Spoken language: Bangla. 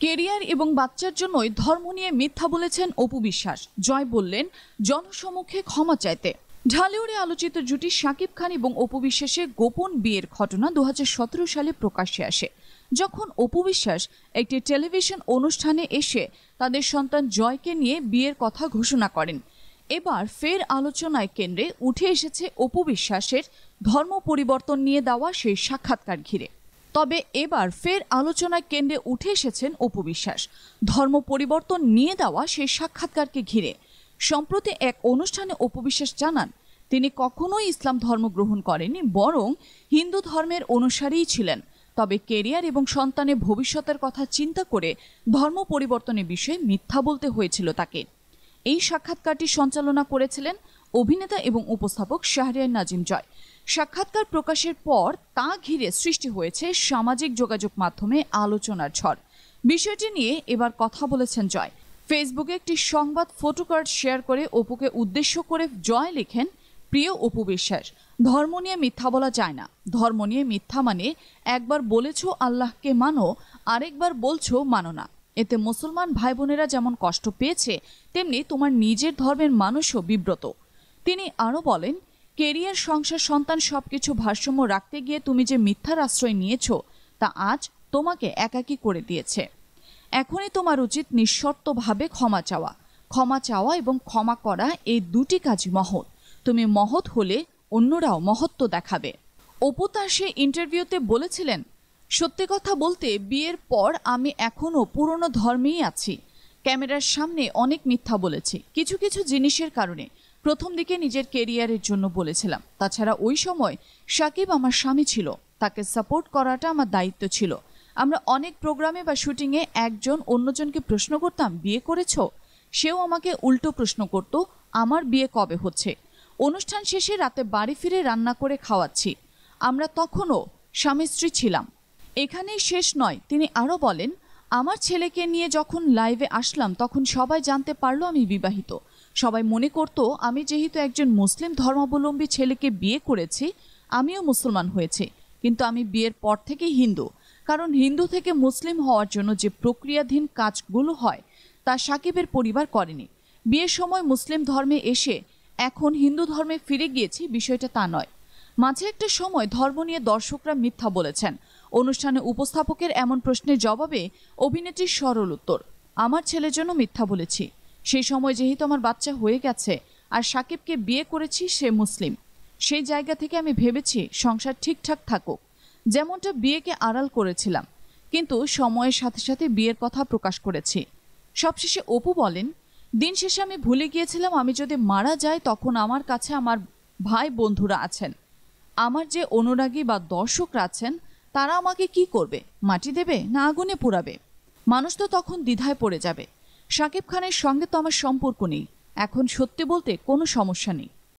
কেরিয়ার এবং বাচ্চার জন্যই ধর্ম নিয়ে মিথ্যা বলেছেন অপু বিশ্বাস। জয় বললেন জনসমক্ষে ক্ষমা চাইতে। ঢালিউডে আলোচিত জুটি শাকিব খান এবং অপু বিশ্বাসের গোপন বিয়ের ঘটনা 2017 সালে প্রকাশ্যে আসে, যখন অপু বিশ্বাস একটি টেলিভিশন অনুষ্ঠানে এসে তাদের সন্তান জয়কে নিয়ে বিয়ের কথা ঘোষণা করেন। এবার ফের আলোচনায় কেন্দ্রে উঠে এসেছে অপু বিশ্বাসের ধর্ম পরিবর্তন নিয়ে দেওয়া সেই সাক্ষাৎকার ঘিরে। তবে এবার ফের আলোচনায় কেন্দ্রে উঠে এসেছেন অপু বিশ্বাস ধর্ম পরিবর্তন নিয়ে দেওয়া সেই সাক্ষাৎকারকে ঘিরে। সম্প্রতি এক অনুষ্ঠানে অপু বিশ্বাস জানান, তিনি কখনোই ইসলাম ধর্ম গ্রহণ করেননি, বরং হিন্দু ধর্মের অনুসারীই ছিলেন। তবে কেরিয়ার এবং সন্তানের ভবিষ্যতের কথা চিন্তা করে ধর্ম পরিবর্তনের বিষয়ে মিথ্যা বলতে হয়েছিল তাকে। এই সাক্ষাৎকারটি সঞ্চালনা করেছিলেন অভিনেতা এবং উপস্থাপক শাহরিয়ার নাজিম জয়। সাক্ষাৎকার প্রকাশের পর তা ঘিরে সৃষ্টি হয়েছে সামাজিক যোগাযোগ মাধ্যমে আলোচনার ঝড়। বিষয়টি নিয়ে এবার কথা বলেছেন জয়। ফেসবুকে একটি সংবাদ ফটোকার্ড শেয়ার করে অপুকে উদ্দেশ্য করে জয় লেখেন, প্রিয় অপু বিশ্বাস, ধর্ম নিয়ে মিথ্যা বলা যায় না। ধর্ম নিয়ে মিথ্যা মানে একবার বলেছো আল্লাহকে মানো, আরেকবার বলছো মানো না। এতে মুসলমান ভাই বোনেরা যেমন কষ্ট পেয়েছে, তেমনি তোমার নিজের ধর্মের মানুষও বিব্রত। তিনি আরও বলেন, কেরিয়ার, সংসার, সন্তান সবকিছু ভারসাম্য রাখতে গিয়ে তুমি যে মিথ্যার আশ্রয় নিয়েছো তা আজ তোমাকে একাকী করে দিয়েছে। এখনই তোমার উচিত নিঃশর্তভাবে ক্ষমা চাওয়া এবং ক্ষমা করা, এই দুটি কাজই মহৎ। তুমি মহৎ হলে অন্যরাও মহত্ব দেখাবে। অপু তার সে ইন্টারভিউতে বলেছিলেন, সত্যি কথা বলতে বিয়ের পর আমি এখনও পুরনো ধর্মেই আছি। ক্যামেরার সামনে অনেক মিথ্যা বলেছি, কিছু কিছু জিনিসের কারণে। প্রথম দিকে নিজের কেরিয়ারের জন্য বলেছিলাম। তাছাড়া ওই সময় শাকিব আমার স্বামী ছিল, তাকে সাপোর্ট করাটা আমার দায়িত্ব ছিল। আমরা অনেক প্রোগ্রামে বা শুটিংয়ে একজন অন্যজনকে প্রশ্ন করতাম, বিয়ে করেছো? সেও আমাকে উল্টো প্রশ্ন করত, আমার বিয়ে কবে হচ্ছে? অনুষ্ঠান শেষে রাতে বাড়ি ফিরে রান্না করে খাওয়াচ্ছি। আমরা তখনও স্বামী স্ত্রী ছিলাম। এখানেই শেষ নয়। তিনি আরও বলেন, আমার ছেলেকে নিয়ে যখন লাইভে আসলাম তখন সবাই জানতে পারলো আমি বিবাহিত। সবাই মনে করত আমি যেহেতু একজন মুসলিম ধর্মাবলম্বী ছেলেকে বিয়ে করেছি, আমিও মুসলমান হয়েছি। কিন্তু আমি বিয়ের পর থেকে হিন্দু, কারণ হিন্দু থেকে মুসলিম হওয়ার জন্য যে প্রক্রিয়াধীন কাজগুলো হয় তা সাকিবের পরিবার করেনি। বিয়ের সময় মুসলিম ধর্মে এসে এখন হিন্দু ধর্মে ফিরে গিয়েছি, বিষয়টা তা নয়। মাঝে একটা সময় ধর্ম নিয়ে দর্শকরা মিথ্যা বলেছেন। অনুষ্ঠানে উপস্থাপকের এমন প্রশ্নের জবাবে অভিনেত্রীর সরল উত্তর, আমার ছেলের জন্য মিথ্যা বলেছি। সেই সময় যেহেতু আমার বাচ্চা হয়ে গেছে আর সাকিবকে বিয়ে করেছি, সে মুসলিম, সেই জায়গা থেকে আমি ভেবেছি সংসার ঠিকঠাক থাকুক, যেমনটা বিয়েকে আড়াল করেছিলাম। কিন্তু সময়ের সাথে সাথে বিয়ের কথা প্রকাশ করেছি। সবশেষে অপু বলেন, দিন শেষে আমি ভুলে গিয়েছিলাম আমি যদি মারা যাই তখন আমার কাছে আমার ভাই বন্ধুরা আছেন, আমার যে অনুরাগী বা দর্শকরা আছেন, তারা আমাকে কি করবে? মাটি দেবে না আগুনে পোড়াবে? মানুষ তো তখন দ্বিধায় পড়ে যাবে। শাকিব খানের সঙ্গে তো আমার সম্পর্ক নেই, এখন সত্যি বলতে কোনো সমস্যা নেই।